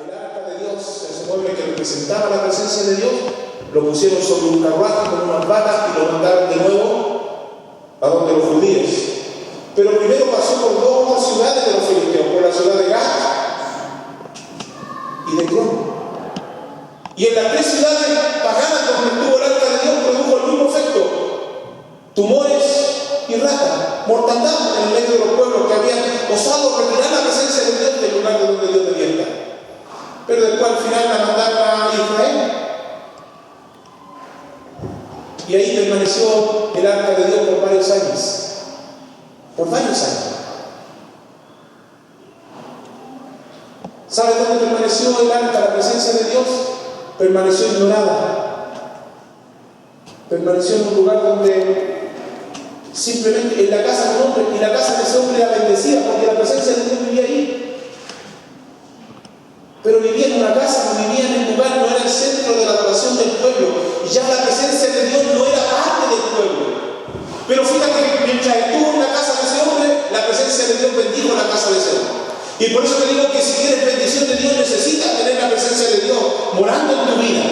el arca de Dios, ese mueble que representaba la presencia de Dios, lo pusieron sobre un carruaje con unas varas y lo mandaron de nuevo a donde los judíos. Pero primero pasó por dos otras ciudades de los filisteos, por la ciudad de Gat y de Crom. Y en las tres ciudades paganas donde estuvo el arca de Dios produjo el mismo efecto: tumores y ratas, mortandad en el medio de los pueblos que habían osado retirar la presencia de Dios del lugar de donde Dios debía estar. Pero después al final la mandaron a Israel. Y ahí permaneció el arca de Dios por varios años. Por varios años. ¿Sabe dónde permaneció el arca, la presencia de Dios? Permaneció ignorada. Permaneció en un lugar donde simplemente en la casa de un hombre, y la casa de ese hombre era bendecida porque la presencia de Dios vivía ahí. Pero vivía en una casa, vivía en un lugar, no era el centro de la adoración del pueblo. Y ya la presencia de Dios no era parte del pueblo. Pero fíjate que mientras estuvo en la casa de ese hombre, la presencia de Dios bendijo la casa de ese hombre. Y por eso te digo que si quieres bendición de Dios, necesitas tener la presencia de Dios morando en tu vida.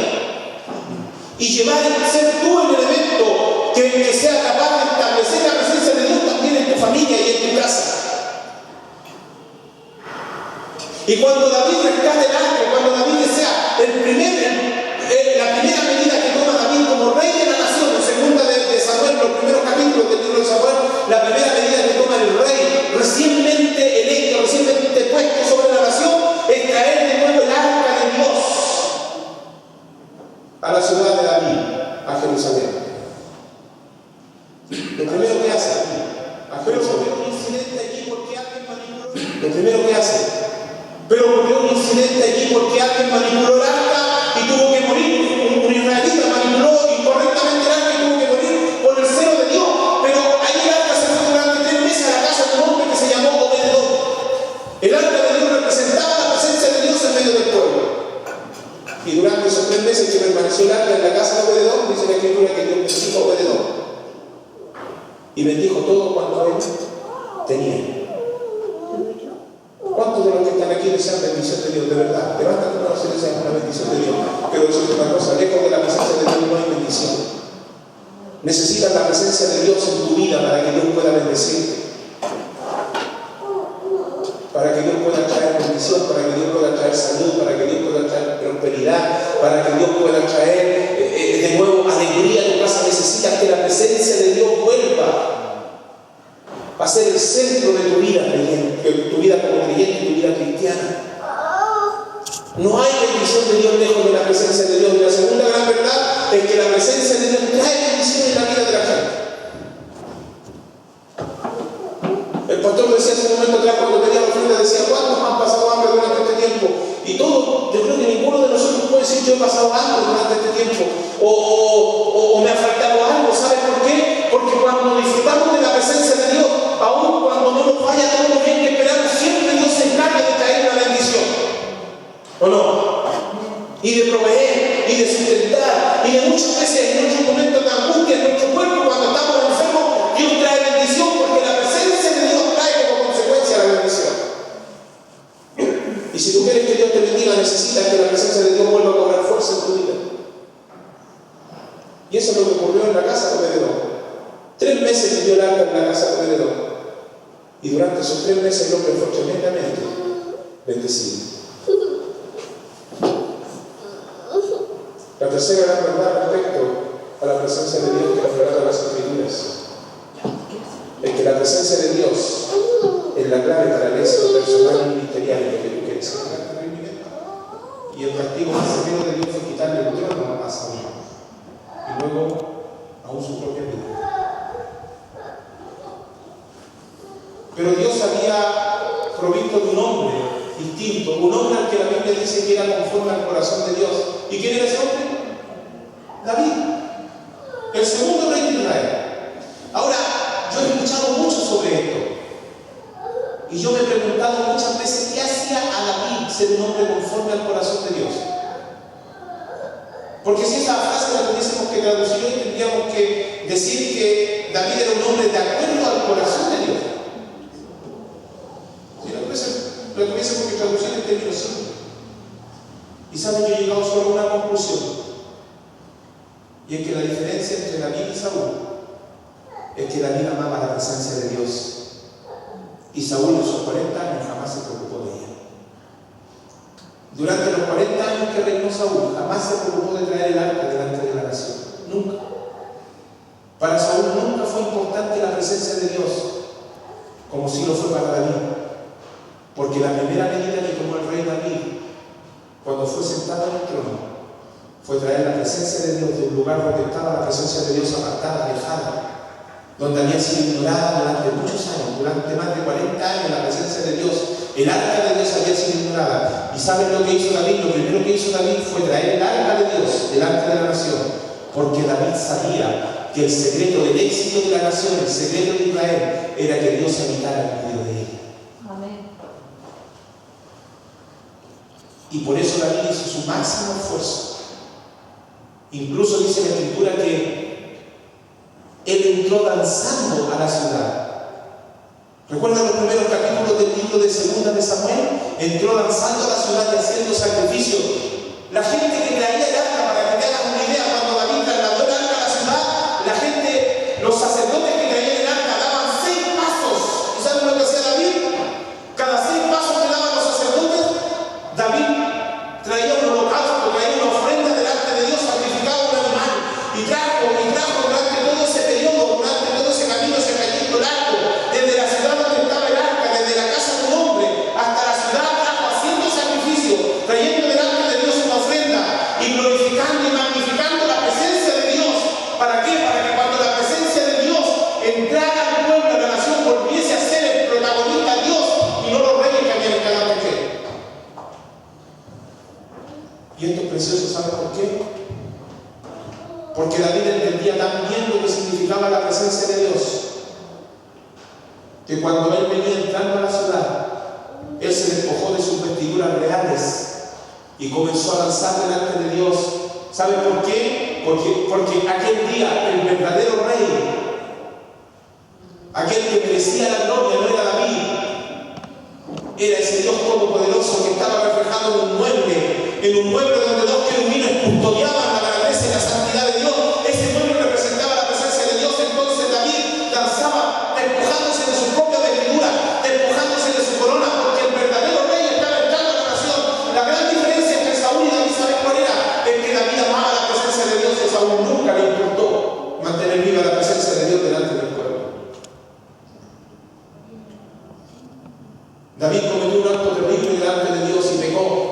Y llevar a ser tú el elemento que sea capaz de establecer la presencia de Dios también en tu familia y en tu casa. Y cuando David rescate el arca, cuando David desea la primera medida que toma David como rey de la nación, en segunda de Samuel, los primeros capítulos del libro de Samuel, la primera medida que toma el rey recientemente electo, recientemente puesto sobre la nación, es traer de nuevo el arca de Dios a la ciudad de David, a Jerusalén. Lo primero que hace, a Jerusalén, un incidente allí porque alguien manipuló. Lo primero que hace, pero ocurrió un incidente allí porque alguien manipuló el arca y tuvo que morir. Un israelita manipuló incorrectamente el arca y tuvo que morir por el celo de Dios. Pero allí el arca se fue durante 3 meses a la casa de un hombre que se llamó Obed-Edom. El arca de Dios representaba la presencia de Dios en medio del pueblo. Y durante esos 3 meses que permaneció el arca en la casa de Obed-Edom, dice la escritura que Dios bendijo a Obed-Edom y bendijo todo cuanto él tenía. ¿Cuántos de los que están aquí desean bendición de Dios? De verdad, levanta tu mano si deseas una bendición de Dios. Pero eso es una cosa, lejos de la presencia de Dios no hay bendición. Necesitas la presencia de Dios en tu vida para que Dios pueda bendecirte. Para que Dios pueda traer bendición, para que Dios pueda traer salud, para que Dios pueda traer prosperidad, para que Dios pueda traer de nuevo alegría a tu casa. Necesitas que la presencia de Dios vuelva a ser el centro de tu vida creyente, tu vida como creyente, tu vida cristiana. No hay bendición de Dios lejos de la presencia de Dios. Y la segunda gran verdad es que la presencia de Dios trae bendición en la vida de la gente. El pastor decía hace un momento atrás, cuando tenía la ofrenda, decía: ¿cuántos han pasado hambre durante este tiempo? Y todos, yo creo que ninguno de nosotros puede decir: yo he pasado hambre durante este tiempo, o me ha faltado algo. ¿Sabes por qué? Porque cuando disfrutamos de la presencia de Dios, aún cuando no nos vaya todo lo bien que esperamos, siempre Dios se encarga de traer una bendición. ¿O no? Y de proveer, y de sustentar, y de muchas veces en nuestros momentos de angustia, en nuestro cuerpo, cuando estamos enfermos, Dios trae bendición, porque la presencia de Dios trae como consecuencia la bendición. Y si tú quieres que Dios te bendiga, necesitas que la presencia de Dios vuelva a cobrar fuerza en tu vida. Y eso es lo que ocurrió en la casa de Obed-Edom. 3 meses vivió el arca en la casa de Obed-Edom. Y durante esos 3 meses el hombre fue tremendamente bendecido. La tercera gran verdad respecto a la presencia de Dios que nos relata las Escrituras es que la presencia de Dios es la clave para el éxito personal y ministerial en lo que tú quieres hacer. Y el castigo más severo de Dios fue quitarle el trono a Saúl y luego aún su propia vida. Pero Dios había provisto de un hombre distinto, un hombre al que la Biblia dice que era conforme al corazón de Dios. ¿Y quién era ese hombre? David, el segundo rey de Israel. Ahora, yo he escuchado mucho sobre esto y yo me he preguntado muchas veces qué hacía a David ser un hombre conforme al corazón de Dios. Porque si esa frase la tuviésemos que traducir hoy, tendríamos que decir que David era un hombre de acuerdo al corazón de Dios. Si la tuviésemos que traducir en términos simples. Y saben, yo he llegado solo a una conclusión. Y es que la diferencia entre David y Saúl es que David amaba la presencia de Dios. Y Saúl en sus 40 años jamás se preocupó de ella. Durante los 40 años que reinó Saúl, jamás se preocupó de traer el arca delante de la nación. Nunca. Para Saúl nunca fue importante la presencia de Dios, como sí lo fue para David. Porque la primera medida que tomó el rey David, cuando fue sentado en el trono, fue traer la presencia de Dios de un lugar donde estaba la presencia de Dios apartada, alejada, donde había sido ignorada durante muchos años, durante más de 40 años la presencia de Dios, el arca de Dios había sido ignorada. ¿Y saben lo que hizo David? Lo primero que hizo David fue traer el arca de Dios delante de la nación, porque David sabía que el secreto del éxito de la nación, el secreto de Israel, era que Dios habitara en medio de ella. Amén. Y por eso David hizo su máximo esfuerzo. Incluso dice la Escritura que él entró danzando a la ciudad. ¿Recuerdan los primeros capítulos del libro de Segunda de Samuel? Entró danzando a la ciudad y haciendo sacrificio. La gente que traía el arca, para que te hagas una idea, cuando David trasladó el arca a la ciudad, la gente, los sacerdotes que traían el arca daban 6 pasos. ¿Y saben lo que hacía David? Cada 6 pasos que daban los sacerdotes, David traía un holocausto, traía una ofrenda delante de Dios, sacrificaba un animal y trajo durante todo ese periodo, durante todo ese camino, ese trayecto largo, desde la ciudad donde estaba el arca, desde la casa de un hombre hasta la ciudad, trajo haciendo sacrificio, trayendo delante de Dios una ofrenda y glorificando y magnificando la presencia de Dios. ¿Para qué? Para que cuando la presencia de Dios entrara al pueblo, la nación volviese a ser el protagonista Dios y no los reyes que habían entrado en fe. Y esto es precioso, ¿saben por qué? Porque David entendía tan bien lo que significaba la presencia de Dios, que cuando él venía entrando a la ciudad, él se despojó de sus vestiduras reales y comenzó a danzar delante de Dios. ¿Saben por qué? Porque aquel día el verdadero rey, aquel que merecía la gloria, no era David, era ese Dios todopoderoso que estaba reflejado en un mueble donde 2 querubines custodiaban la grandeza y la santidad de Dios. Ese mueble representaba la presencia de Dios. Entonces David danzaba despojándose de su propia vestidura, despojándose de su corona, porque el verdadero rey estaba entrando a la nación. La gran diferencia entre Saúl y David, ¿sabes cuál era? Es que David amaba la presencia de Dios y a Saúl nunca le importó mantener viva la presencia de Dios delante del pueblo. David cometió un acto terrible delante de Dios y pecó.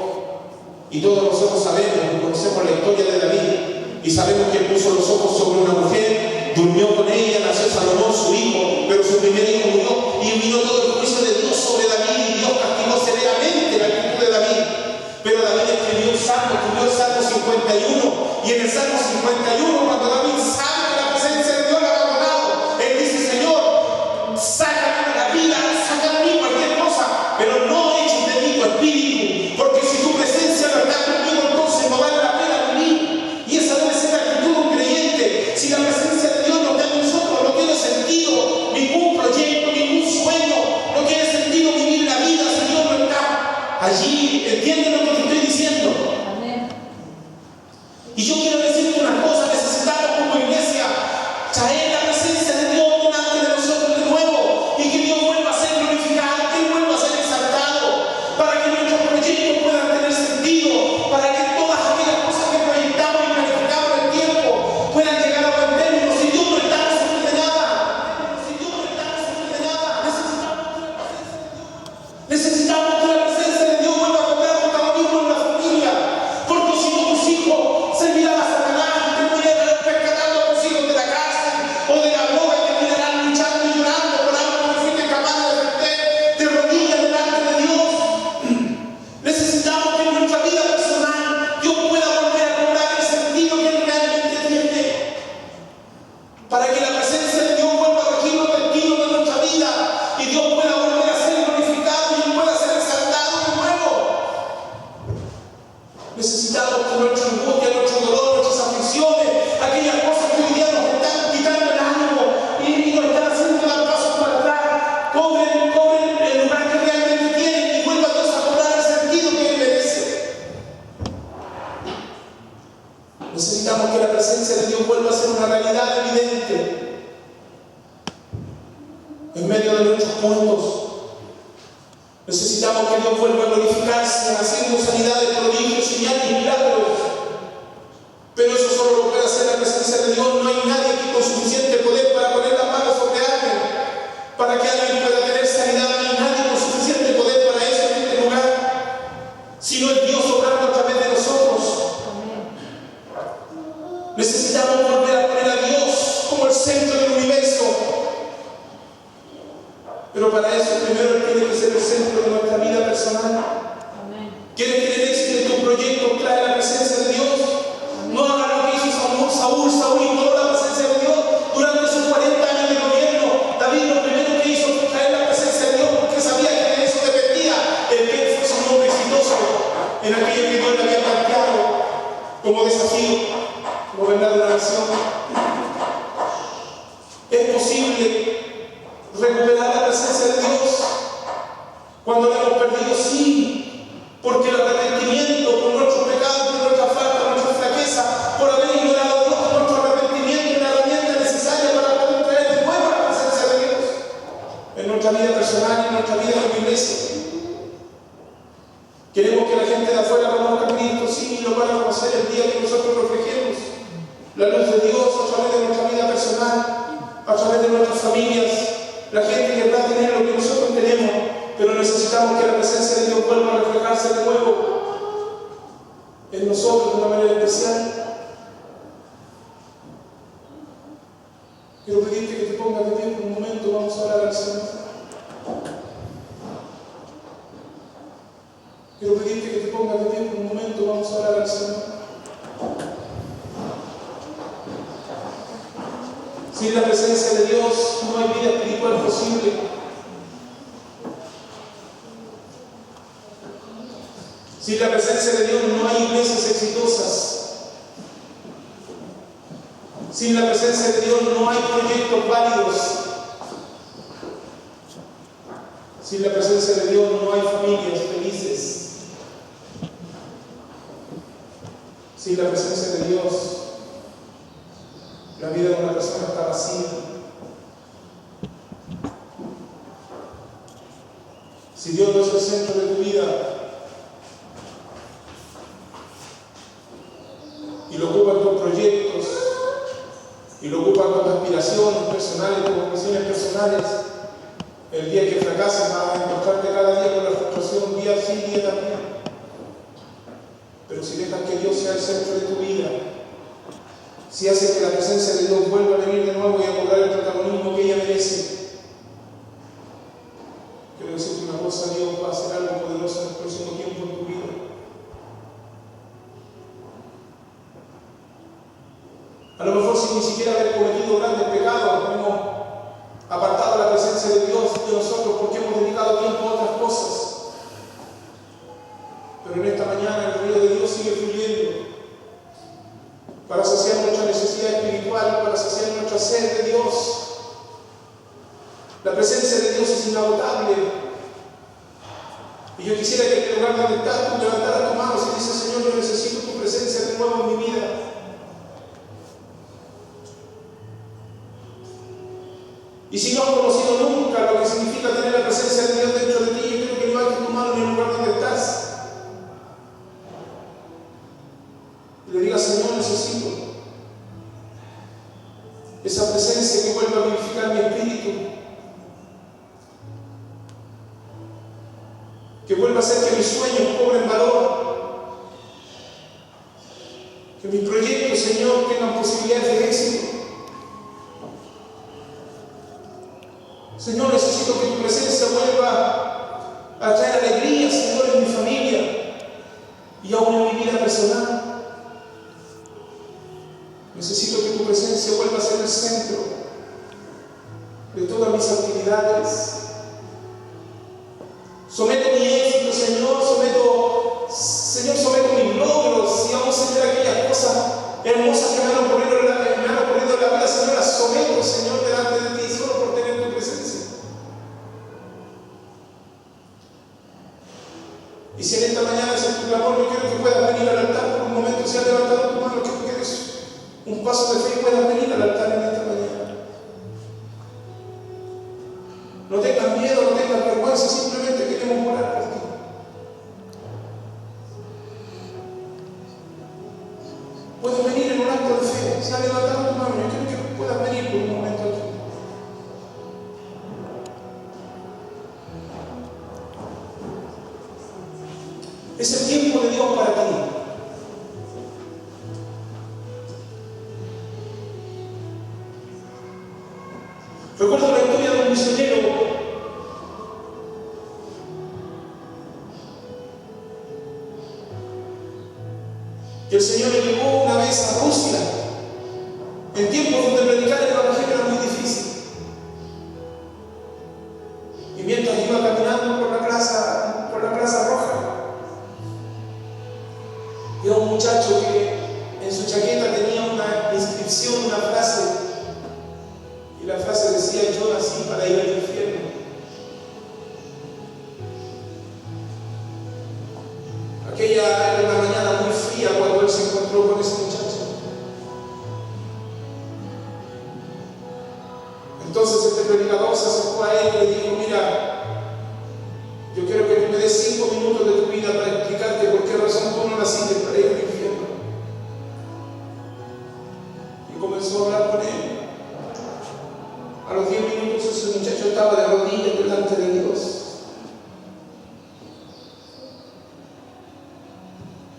Y todos nosotros sabemos y conocemos la historia de David. Y sabemos que puso los ojos sobre una mujer, durmió con ella, nació Salomón, su hijo, pero su primer hijo murió. Y vino todo el juicio de Dios sobre David y Dios castigó severamente la actitud de David. Pero David escribió el Salmo 51. Y en el Salmo 51, cuando David sabe que la presencia de Dios lo ha abandonado, él dice: Señor, sácame la vida, sácame de mí cualquier cosa, pero no eches de mí tu espíritu, porque si tu presencia no está conmigo, entonces no vale la pena vivir. Y esa debe ser la actitud de un creyente. Si la presencia de Dios no está en nosotros, no tiene sentido ningún proyecto, ningún sueño, no tiene sentido vivir la vida si Dios no está allí. ¿Entienden lo que te estoy diciendo? Amén. Y yo quiero decirte una cosa: necesitamos como iglesia traer la presencia de Dios delante de nosotros de nuevo, y que Dios vuelva a ser glorificado, que Él vuelva a ser exaltado, para que nuestros proyectos puedan tener sentido, para que todas aquellas cosas que proyectamos y planificamos en el tiempo puedan llegar a buen término. Si Dios no está, no se puede nada. Si Dios no está, no se puede nada. Necesitamos que la presencia de Dios vuelva a cobrar protagonismo en la familia. vuelva a ser una realidad evidente en medio de nuestros cultos. Necesitamos que Dios vuelva a glorificarse haciendo sanidades, prodigios, señales y milagros. Pero eso solo lo puede hacer la presencia de Dios. No hay nadie aquí con suficiente poder para poner las manos sobre alguien, para que alguien pueda tener sanidad. No hay nadie con suficiente poder para eso en este lugar, sino el Dios obrando a través de nosotros. Necesitamos volver a poner a Dios como el centro del universo. Pero para eso primero Él tiene que ser el centro de nuestra vida personal. ¿Quieres tener éxito en tu proyecto? Trae la presencia de Dios. No haga lo que hizo Saúl ignoró la presencia de Dios. Durante sus 40 años de gobierno, David lo primero que hizo fue traer la presencia de Dios, porque sabía que de eso dependía el que él fuese un hombre exitoso en aquello que Dios le había planteado como desafío, gobernar una nación. Es posible recuperar la presencia de Dios cuando la hemos perdido, sí, porque el arrepentimiento por nuestros pecados, por nuestra falta, por nuestra flaqueza, por haber ignorado a Dios, nuestro arrepentimiento es la herramienta necesaria para poder traer de nuevo la presencia de Dios en nuestra vida personal y en nuestra vida como iglesia. Queremos que la gente de afuera conozca a Cristo, sí, y lo van a conocer el día que nosotros reflejemos la luz de Dios a través de nuestra vida personal, a través de nuestras familias. La gente querrá tener lo que nosotros tenemos, pero necesitamos que la presencia de Dios vuelva a reflejarse de nuevo en nosotros de una manera especial. Quiero pedirte que te pongas de pie por un momento. Vamos a orar al Señor. Quiero pedirte que te pongas de pie por un momento. Vamos a orar al Señor. Sin la presencia de Dios no hay vida espiritual posible. Sin la presencia de Dios no hay iglesias exitosas. Sin la presencia de Dios no hay proyectos válidos. Sin la presencia de Dios no hay familias felices. Sin la presencia de Dios, la vida de una persona está vacía. Si Dios no es el centro de tu vida y lo ocupan tus proyectos, y lo ocupan tus aspiraciones personales, tus ocupaciones personales, el día que fracases vas a encontrarte cada día con la frustración, día sí, día también. Pero si dejas que Dios sea el centro de tu vida, si haces que la presencia de Dios vuelva a venir de nuevo y a cobrar el protagonismo que ella merece, quiero decirte una cosa: Dios va a hacer algo poderoso en el próximo tiempo en tu vida. A lo mejor sin ni siquiera haber cometido grandes pecados, hemos apartado la presencia de Dios de nosotros porque hemos dedicado tiempo a otras cosas. Pero en esta mañana el río de Dios sigue fluyendo para saciar nuestra necesidad espiritual, para saciar nuestra sed de Dios. La presencia de Dios es inagotable. Y yo quisiera que en el lugar donde estás tú levantaras tus manos y dices: Señor, yo necesito tu presencia de nuevo en mi vida. Y si no has conocido nunca lo que significa tener la presencia de Dios dentro de ti, yo quiero que levantes tu mano en el lugar donde estás y le digas: Señor, necesito esa presencia que vuelva a vivificar mi espíritu, que vuelva a hacer que mis sueños cobren valor, que mis proyectos, Señor, tengan posibilidades de éxito. Señor, necesito que tu presencia vuelva a traer alegría, Señor, en mi familia y aún en mi vida personal. Necesito que tu presencia vuelva a ser el centro de todas mis actividades. Someto mi éxito, Señor, someto mis logros y vamos a hacer aquellas cosas hermosas que me han ocurrido en la vida, Señor, las someto, Señor, delante de ti, solo por tener tu presencia. Y si en esta mañana es tu clamor, yo quiero que puedas venir al altar por un momento. Si has levantado tu mano, quiero que un paso de fe y puedas venir al altar en esta mañana. No tengas miedo, no tengas vergüenza, simplemente queremos orar por ti. Puedes venir en un acto de fe, sale levantando tu mano. Yo quiero que puedas venir por un momento aquí. Es el tiempo de Dios para ti. Recuerdo la historia de un misionero que el Señor le llevó una vez a Rusia, en tiempos donde predicar el evangelio era muy difícil. Y mientras iba caminando por la Plaza Roja, vio a un muchacho que en su chaqueta tenía una inscripción, una frase, y la frase decía: yo nací para ir al infierno. Aquella era una mañana muy fría cuando él se encontró con ese muchacho. Entonces este predicador se acercó a él y le dijo: mira, yo quiero que tú me des 5 minutos de tu vida para explicarte por qué razón tú no naciste para ir al infierno. Y comenzó a hablar con él. A los 10 minutos ese muchacho estaba de rodillas delante de Dios.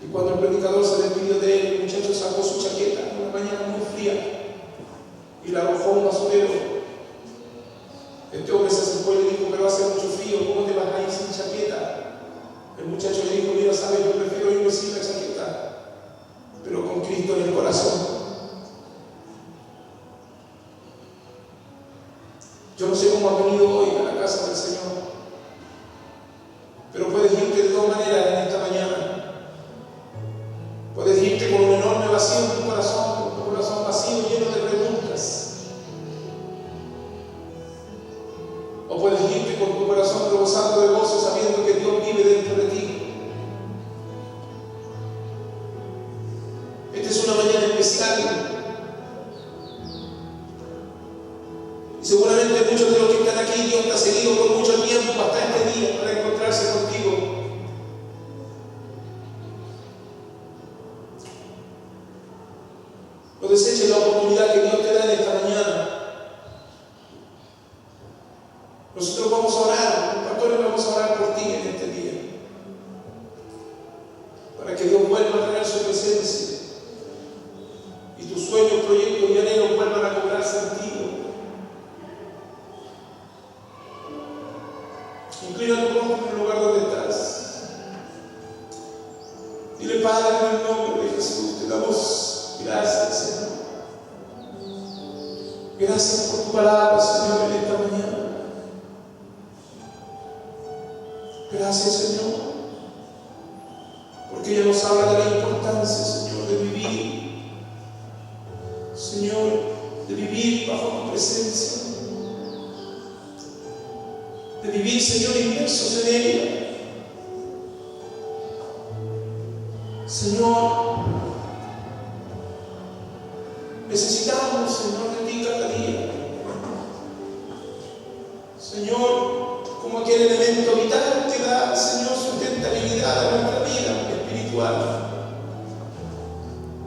Y cuando el predicador se despidió de él, el muchacho sacó su chaqueta en una mañana muy fría y la arrojó a un basurero. Este hombre se acercó y le dijo: pero hace mucho frío, ¿cómo te vas a ir sin chaqueta? El muchacho le dijo: mira, sabes, yo prefiero irme sin la chaqueta, pero con Cristo en el corazón. Yo no sé cómo has venido hoy a la casa del Señor, pero puedes irte de dos maneras en esta mañana. Puedes irte con un enorme vacío en tu corazón, con tu corazón vacío, lleno de preguntas. O puedes irte con tu corazón rebosando de gozo, sabiendo que Dios vive dentro de ti. Esta es una mañana especial. Y seguramente muchos de los que están aquí, Dios te ha seguido por mucho tiempo hasta este día para encontrarse contigo. No deseches la oportunidad que Dios te da en esta mañana. Nosotros vamos a orar, los pastores vamos a orar por ti en este día, para que Dios vuelva a traer su presencia y tus sueños, proyectos y anhelos vuelvan a cobrar sentido. Inclina tu rostro en el lugar donde estás. Dile: Padre, en el nombre de Jesús te damos gracias, Señor. Gracias por tu palabra, Señor, en esta mañana. Gracias, Señor, porque ella nos habla de la importancia, Señor, de vivir, Señor, de vivir bajo tu presencia, de vivir, Señor, inmersos en ella. Señor, necesitamos, Señor, de ti cada día. Señor, como aquel elemento vital que da, Señor, sustentabilidad a nuestra vida espiritual.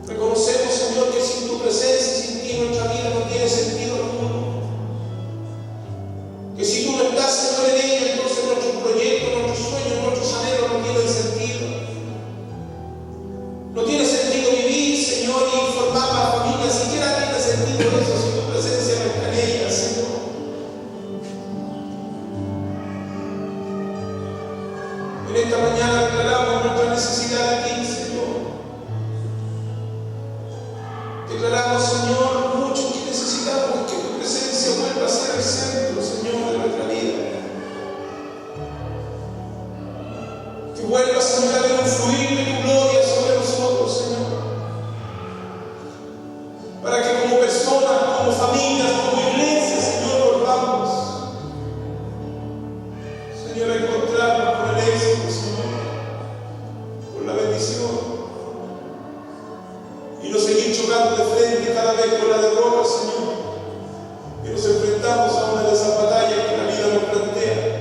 Reconocemos, Señor, que sin tu presencia y sin ti nuestra vida no tiene sentido alguno. Que si tú no estás, Señor, en ella, entonces nuestros proyectos, nuestros sueños, nuestros anhelos no tienen sentido. No tiene sentido vivir, Señor, y formar la familia. Siquiera tiene sentido eso si tu presencia no está en ella, Señor. En esta mañana declaramos nuestra necesidad de ti, Señor. Declaramos, Señor, mucho que necesitamos que tu presencia vuelva a ser el centro, Señor, de nuestra vida. Que vuelva, Señor, a haber un fluir de tu gloria sobre nosotros, Señor. Para que como personas, como familias, como iglesias, Señor, volvamos, Señor, a encontrarnos con el éxito, Señor, con la bendición, y no seguir chocando de frente cada vez con la derrota, Señor. Y nos enfrentamos a una de esas batallas que la vida nos plantea.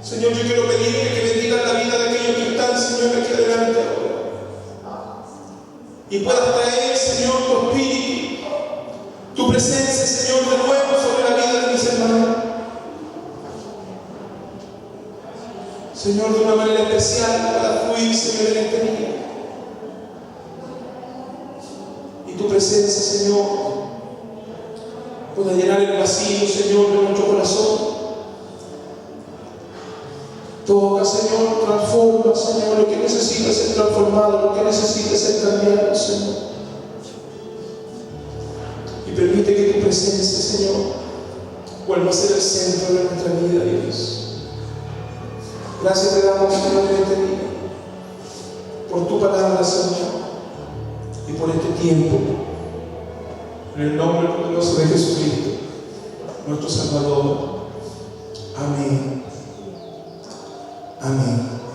Señor, yo quiero pedirte que bendigas la vida de aquellos que están, Señor, aquí adelante ahora. Y puedas traer, Señor, tu espíritu, tu presencia, Señor, de nuevo sobre la vida de mis hermanos. Señor, de una manera especial para fluir, Señor, en este día. Y tu presencia, Señor, pueda llenar el vacío, Señor, de nuestro corazón. Toca, Señor, transforma, Señor, lo que necesita ser transformado, lo que necesita ser cambiado, Señor. Y permite que tu presencia, Señor, vuelva a ser el centro de nuestra vida, Dios. Gracias te damos, Señor, en este día, por tu palabra, Señor, y por este tiempo, en el nombre poderoso de Jesucristo, nuestro Salvador. Amén. Amén.